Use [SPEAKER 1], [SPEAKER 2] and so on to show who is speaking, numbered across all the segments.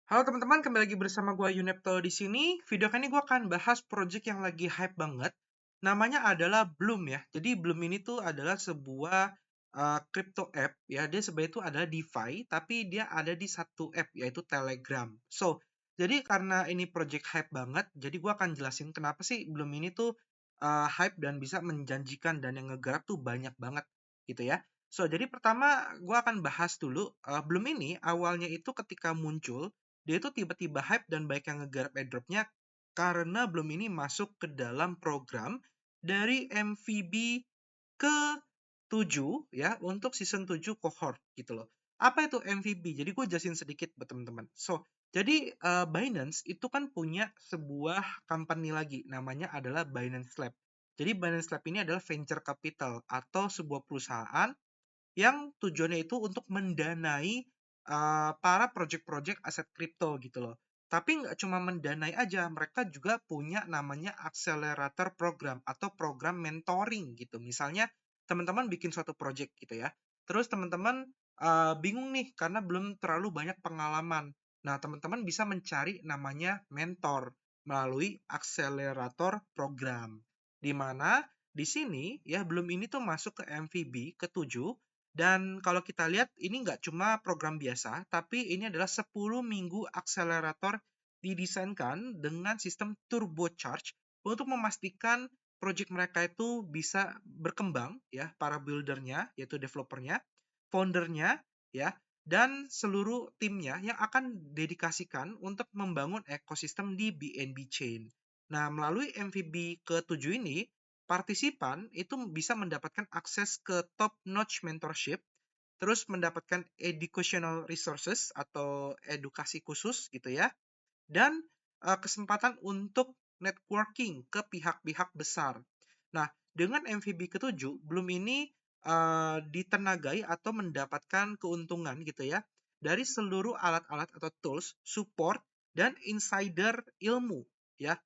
[SPEAKER 1] Halo teman-teman, kembali lagi bersama gue Yunepto di sini. Video kali ini gue akan bahas project yang lagi hype banget. Namanya adalah Bloom ya. Jadi Bloom ini tuh adalah sebuah crypto app ya. Dia sebenarnya itu adalah DeFi, tapi dia ada di satu app yaitu Telegram. Jadi karena ini project hype banget, jadi gue akan jelasin kenapa sih Bloom ini tuh hype dan bisa menjanjikan dan yang ngegarap tuh banyak banget gitu ya. Jadi pertama gue akan bahas dulu Bloom ini awalnya itu ketika muncul dia itu tiba-tiba hype dan banyak yang ngegarap airdropnya karena belum ini masuk ke dalam program dari MVB ke-7 ya untuk season 7 cohort gitu loh. Apa itu MVB? Jadi gue jelasin sedikit buat teman-teman. Jadi Binance itu kan punya sebuah company lagi namanya adalah Binance Lab. Jadi Binance Lab ini adalah venture capital atau sebuah perusahaan yang tujuannya itu untuk mendanai para project-project aset kripto gitu loh. Tapi nggak cuma mendanai aja, mereka juga punya namanya accelerator program atau program mentoring gitu. Misalnya teman-teman bikin suatu project gitu ya, terus teman-teman bingung nih karena belum terlalu banyak pengalaman. Nah, teman-teman bisa mencari namanya mentor melalui accelerator program. Di mana di sini ya belum ini tuh masuk ke MVB ke-7 dan kalau kita lihat ini nggak cuma program biasa, tapi ini adalah 10 minggu akselerator didesainkan dengan sistem turbocharge untuk memastikan project mereka itu bisa berkembang ya, para buildernya yaitu developernya, foundernya ya, dan seluruh timnya yang akan dedikasikan untuk membangun ekosistem di BNB Chain. Nah, melalui MVB ke-7 ini, partisipan itu bisa mendapatkan akses ke top-notch mentorship, terus mendapatkan educational resources atau edukasi khusus gitu ya, dan kesempatan untuk networking ke pihak-pihak besar. Nah, dengan MVB ke-7, belum ini ditenagai atau mendapatkan keuntungan gitu ya dari seluruh alat-alat atau tools, support, dan insider ilmu ya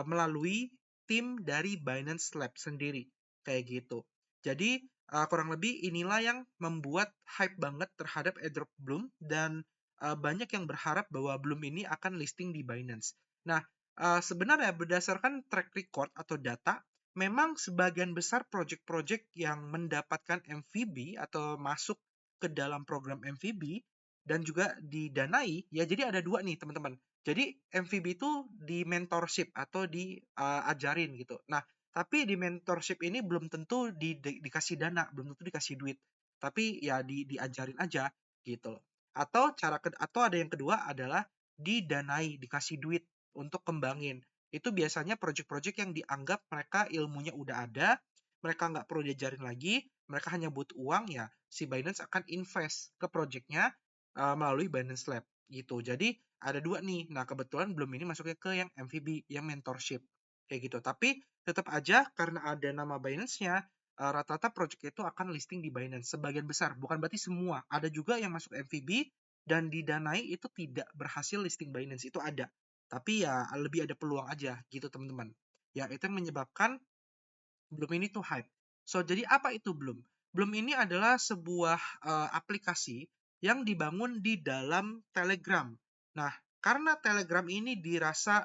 [SPEAKER 1] melalui tim dari Binance Lab sendiri kayak gitu. Jadi kurang lebih inilah yang membuat hype banget terhadap airdrop Bloom dan banyak yang berharap bahwa Bloom ini akan listing di Binance. Nah, sebenarnya berdasarkan track record atau data, memang sebagian besar project-project yang mendapatkan MVB atau masuk ke dalam program MVB dan juga didanai, ya jadi ada dua nih teman-teman. Jadi MVB itu di mentorship atau diajarin gitu. Nah, tapi di mentorship ini belum tentu dikasih dana, belum tentu dikasih duit. Tapi ya diajarin aja gitu loh. Atau ada yang kedua adalah didanai, dikasih duit untuk kembangin. Itu biasanya project-project yang dianggap mereka ilmunya udah ada, mereka nggak perlu diajarin lagi, mereka hanya butuh uang ya, si Binance akan invest ke projectnya melalui Binance Lab gitu. Jadi ada dua nih. Nah kebetulan belum ini masuknya ke yang MVB, yang mentorship kayak gitu. Tapi tetap aja karena ada nama Binance-nya, rata-rata project itu akan listing di Binance. Sebagian besar, bukan berarti semua. Ada juga yang masuk MVB dan didanai itu tidak berhasil listing Binance. Itu ada. Tapi ya lebih ada peluang aja gitu teman-teman. Ya itu yang menyebabkan Bloom ini tuh hype. Jadi apa itu Bloom? Bloom ini adalah sebuah aplikasi yang dibangun di dalam Telegram. Nah, karena Telegram ini dirasa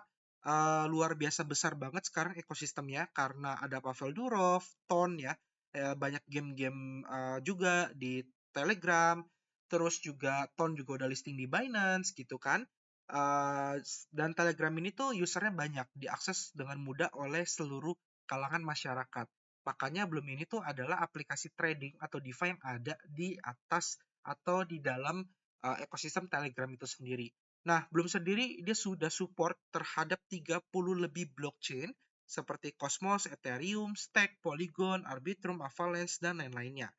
[SPEAKER 1] luar biasa besar banget sekarang ekosistemnya karena ada Pavel Durov, Ton ya, banyak game-game juga di Telegram, terus juga Ton juga udah listing di Binance gitu kan. Dan Telegram ini tuh usernya banyak, diakses dengan mudah oleh seluruh kalangan masyarakat. Makanya belum ini tuh adalah aplikasi trading atau DeFi yang ada di atas atau di dalam ekosistem Telegram itu sendiri. Nah, belum sendiri dia sudah support terhadap 30 lebih blockchain seperti Cosmos, Ethereum, Stake, Polygon, Arbitrum, Avalanche, dan lain-lainnya.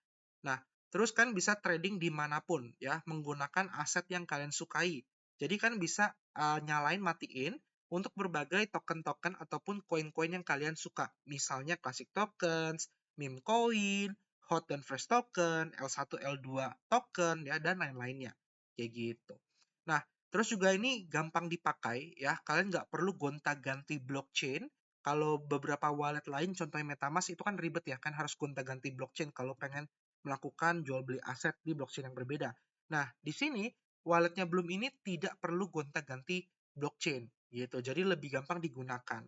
[SPEAKER 1] Nah, terus kan bisa trading dimanapun ya, menggunakan aset yang kalian sukai. Jadi kan bisa nyalain, matiin, untuk berbagai token-token ataupun koin-koin yang kalian suka. Misalnya Classic Tokens, Meme Coin, Hot dan Fresh Token, L1, L2 Token, ya, dan lain-lainnya. Kayak gitu. Nah, terus juga ini gampang dipakai, ya. Kalian nggak perlu gonta-ganti blockchain. Kalau beberapa wallet lain, contohnya MetaMask, itu kan ribet ya, kan harus gonta-ganti blockchain kalau pengen melakukan jual beli aset di blockchain yang berbeda. Nah, di sini walletnya Bloom ini tidak perlu gonta-ganti blockchain gitu. Jadi lebih gampang digunakan.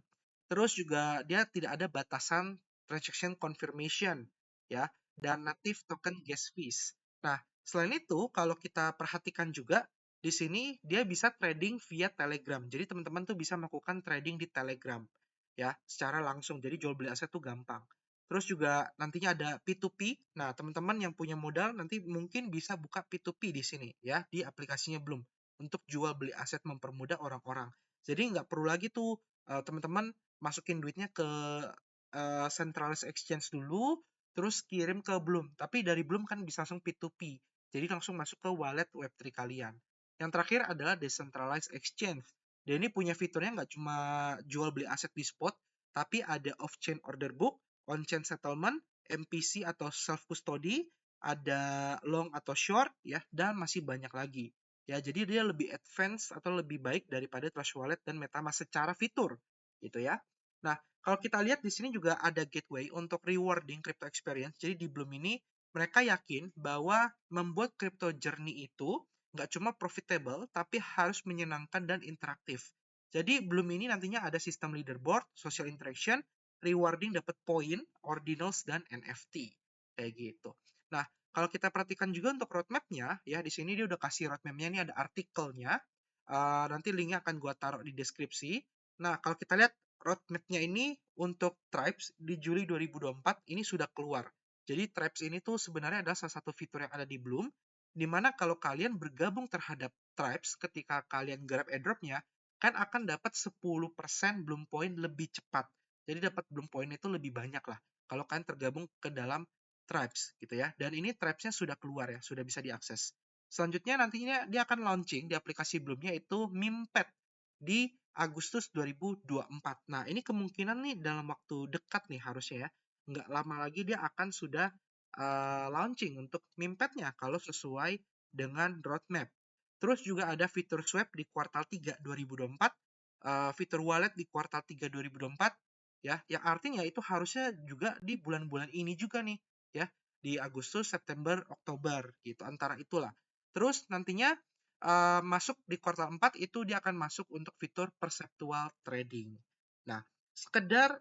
[SPEAKER 1] Terus juga dia tidak ada batasan transaction confirmation ya dan native token gas fees. Nah, selain itu kalau kita perhatikan juga di sini dia bisa trading via Telegram. Jadi teman-teman tuh bisa melakukan trading di Telegram ya secara langsung. Jadi jual beli aset tuh gampang. Terus juga nantinya ada P2P. Nah, teman-teman yang punya modal nanti mungkin bisa buka P2P di sini ya di aplikasinya Bloom untuk jual beli aset mempermudah orang-orang. Jadi nggak perlu lagi tuh teman-teman masukin duitnya ke centralized exchange dulu, terus kirim ke Bloom. Tapi dari Bloom kan bisa langsung P2P. Jadi langsung masuk ke wallet Web3 kalian. Yang terakhir adalah decentralized exchange. Dia ini punya fiturnya nggak cuma jual beli aset di spot, tapi ada off-chain order book, on-chain settlement, MPC atau self-custody, ada long atau short, ya, dan masih banyak lagi. Ya, jadi dia lebih advance atau lebih baik daripada Trust Wallet dan MetaMask secara fitur, gitu ya. Nah, kalau kita lihat di sini juga ada gateway untuk rewarding crypto experience. Jadi di Bloom ini mereka yakin bahwa membuat crypto journey itu nggak cuma profitable, tapi harus menyenangkan dan interaktif. Jadi Bloom ini nantinya ada sistem leaderboard, social interaction, rewarding dapat poin, ordinals, dan NFT. Kayak gitu. Nah, kalau kita perhatikan juga untuk roadmap-nya, ya di sini dia udah kasih roadmap-nya, ini ada artikelnya. Nanti linknya akan gua taruh di deskripsi. Nah, kalau kita lihat roadmap-nya ini untuk Tribes di Juli 2024 ini sudah keluar. Jadi Tribes ini tuh sebenarnya adalah salah satu fitur yang ada di Bloom, di mana kalau kalian bergabung terhadap Tribes ketika kalian grab airdrop-nya, kan akan dapat 10% Bloom Point lebih cepat. Jadi dapat Bloom Point itu lebih banyak lah kalau kalian tergabung ke dalam Tribes gitu ya. Dan ini Tribes-nya sudah keluar ya, sudah bisa diakses. Selanjutnya nantinya dia akan launching di aplikasi Bloom-nya itu Mimpet di Agustus 2024. Nah, ini kemungkinan nih dalam waktu dekat nih harusnya ya. Nggak lama lagi dia akan sudah launching untuk Mimpetnya kalau sesuai dengan roadmap. Terus juga ada fitur swap di kuartal 3 2024, fitur wallet di kuartal 3 2024, ya, yang artinya itu harusnya juga di bulan-bulan ini juga nih, ya, di Agustus, September, Oktober, gitu, antara itulah. Terus nantinya masuk di kuartal 4 itu dia akan masuk untuk fitur perceptual trading. Nah, sekedar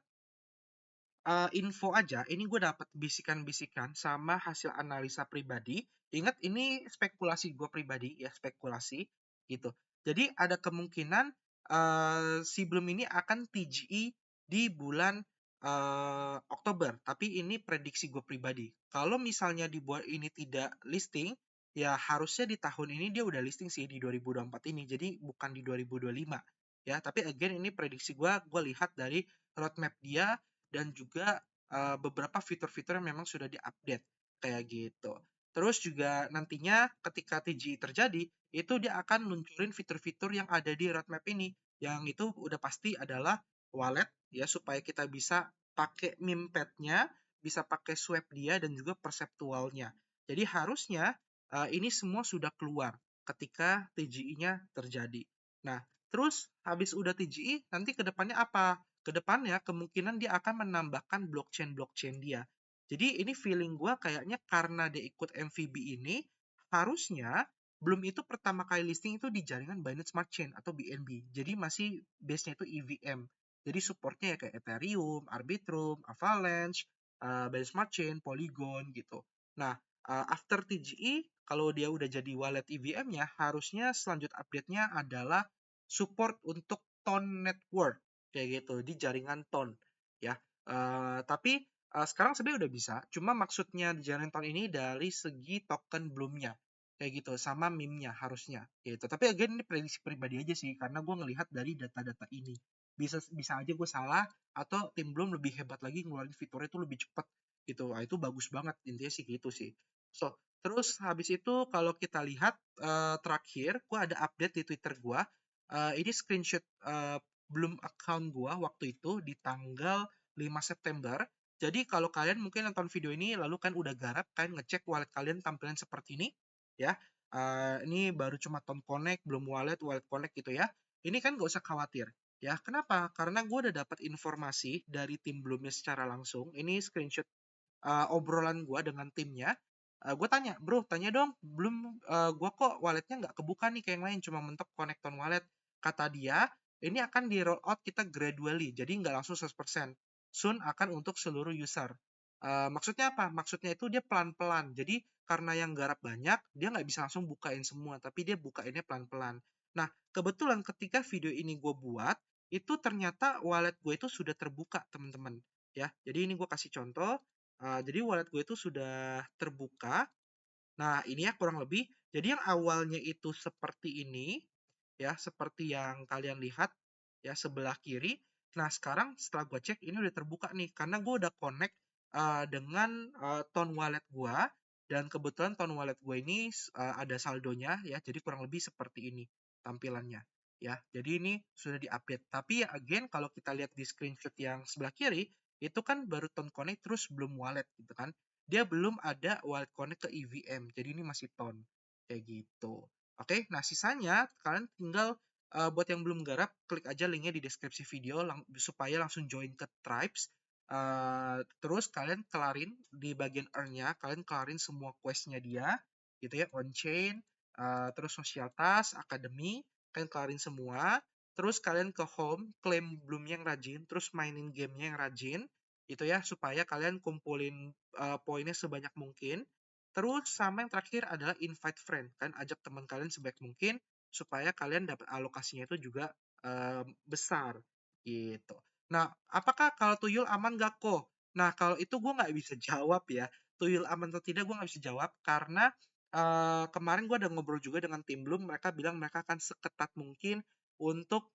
[SPEAKER 1] info aja, ini gue dapat bisikan-bisikan sama hasil analisa pribadi. Ingat ini spekulasi gue pribadi ya, spekulasi gitu. Jadi ada kemungkinan si Bloom ini akan TGE di bulan Oktober, tapi ini prediksi gue pribadi. Kalau misalnya dibuat ini tidak listing, ya harusnya di tahun ini dia udah listing sih di 2024 ini, jadi bukan di 2025 ya. Tapi again ini prediksi gue lihat dari roadmap dia dan juga beberapa fitur-fitur yang memang sudah diupdate kayak gitu. Terus juga nantinya ketika TGI terjadi, itu dia akan luncurin fitur-fitur yang ada di roadmap ini. Yang itu udah pasti adalah wallet ya supaya kita bisa pakai mempad-nya, bisa pakai swap dia dan juga perceptualnya. Jadi harusnya ini semua sudah keluar ketika TGI-nya terjadi. Nah, terus habis udah TGI, nanti ke depannya apa? Kedepannya kemungkinan dia akan menambahkan blockchain-blockchain dia. Jadi ini feeling gue kayaknya karena dia ikut MVB ini, harusnya belum itu pertama kali listing itu di jaringan Binance Smart Chain atau BNB. Jadi masih base-nya itu EVM. Jadi supportnya ya kayak Ethereum, Arbitrum, Avalanche, Binance Smart Chain, Polygon gitu. Nah, after TGE, kalau dia udah jadi wallet EVM-nya, harusnya selanjut update-nya adalah support untuk Ton Network kayak gitu di jaringan Ton ya. Tapi sekarang sebenarnya udah bisa, cuma maksudnya di jaringan Ton ini dari segi token Bloom-nya kayak gitu sama meme-nya harusnya gitu. Tapi again ini prediksi pribadi aja sih karena gue ngelihat dari data-data ini. Bisa bisa aja gue salah atau tim Bloom lebih hebat lagi ngeluarin fiturnya itu lebih cepat gitu. Wah, itu bagus banget intinya sih gitu sih. So, terus habis itu kalau kita lihat terakhir gue ada update di Twitter gue. Ini screenshot belum account gua waktu itu di tanggal 5 September. Jadi kalau kalian mungkin nonton video ini lalu kan udah garap kan ngecek wallet kalian tampilan seperti ini ya. Ini baru cuma Tom Connect, belum wallet connect gitu ya. Ini kan gak usah khawatir ya. Kenapa? Karena gue udah dapat informasi dari tim Bloomnya secara langsung. Ini screenshot obrolan gue dengan timnya. Gue tanya, "Bro, tanya dong, belum gue kok walletnya nggak kebuka nih kayak yang lain, cuma mentok connect on wallet." Kata dia, ini akan di roll out kita gradually, jadi nggak langsung 100%. Soon akan untuk seluruh user. Maksudnya apa? Maksudnya itu dia pelan-pelan. Jadi karena yang garap banyak, dia nggak bisa langsung bukain semua, tapi dia bukainnya pelan-pelan. Nah, kebetulan ketika video ini gue buat, itu ternyata wallet gue itu sudah terbuka, teman-teman. Ya, jadi ini gue kasih contoh. Jadi wallet gue itu sudah terbuka. Nah, ini ya kurang lebih. Jadi yang awalnya itu seperti ini, ya, seperti yang kalian lihat, ya, sebelah kiri. Nah, sekarang setelah gue cek, ini udah terbuka nih, karena gue udah connect dengan Ton Wallet gue, dan kebetulan Ton Wallet gue ini ada saldonya, ya, jadi kurang lebih seperti ini tampilannya, ya. Jadi ini sudah diupdate. Tapi ya, again, kalau kita lihat di screenshot yang sebelah kiri, itu kan baru Ton Connect terus belum wallet, gitu kan. Dia belum ada wallet connect ke EVM, jadi ini masih Ton, kayak gitu. Oke, nah sisanya kalian tinggal buat yang belum garap, klik aja linknya di deskripsi video supaya langsung join ke Tribes. Terus kalian kelarin di bagian earn-nya, kalian kelarin semua quest-nya dia, gitu ya, on-chain, terus social task, academy, kalian kelarin semua. Terus kalian ke home, claim bloom-nya yang rajin, terus mainin game-nya yang rajin, gitu ya, supaya kalian kumpulin poinnya sebanyak mungkin. Terus sama yang terakhir adalah invite friend, kan ajak teman kalian sebaik mungkin supaya kalian dapat alokasinya itu juga besar gitu. Nah, apakah kalau tuyul aman gak kok? Nah, kalau itu gue nggak bisa jawab ya. Tuyul aman atau tidak gue nggak bisa jawab karena kemarin gue ada ngobrol juga dengan tim Bloom, mereka bilang mereka akan seketat mungkin untuk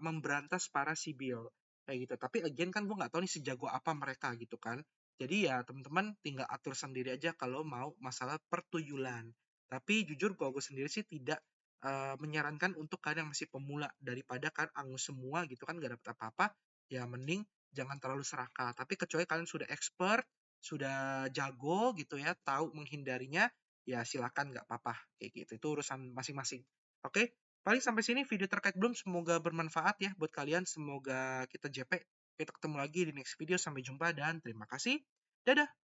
[SPEAKER 1] memberantas para sibil kayak gitu. Tapi again kan gue nggak tahu nih sejago apa mereka gitu kan. Jadi ya teman-teman tinggal atur sendiri aja kalau mau masalah pertuyulan. Tapi jujur kalau gue sendiri sih tidak menyarankan untuk kalian yang masih pemula daripada kan angus semua gitu kan gak dapet apa-apa, ya mending jangan terlalu serakah. Tapi kecuali kalian sudah expert, sudah jago gitu ya, tahu menghindarinya, ya silakan nggak apa-apa kayak gitu. Itu urusan masing-masing. Oke, paling sampai sini video terkait belum. Semoga bermanfaat ya buat kalian. Semoga kita JP. Kita ketemu lagi di next video. Sampai jumpa dan terima kasih. Dadah.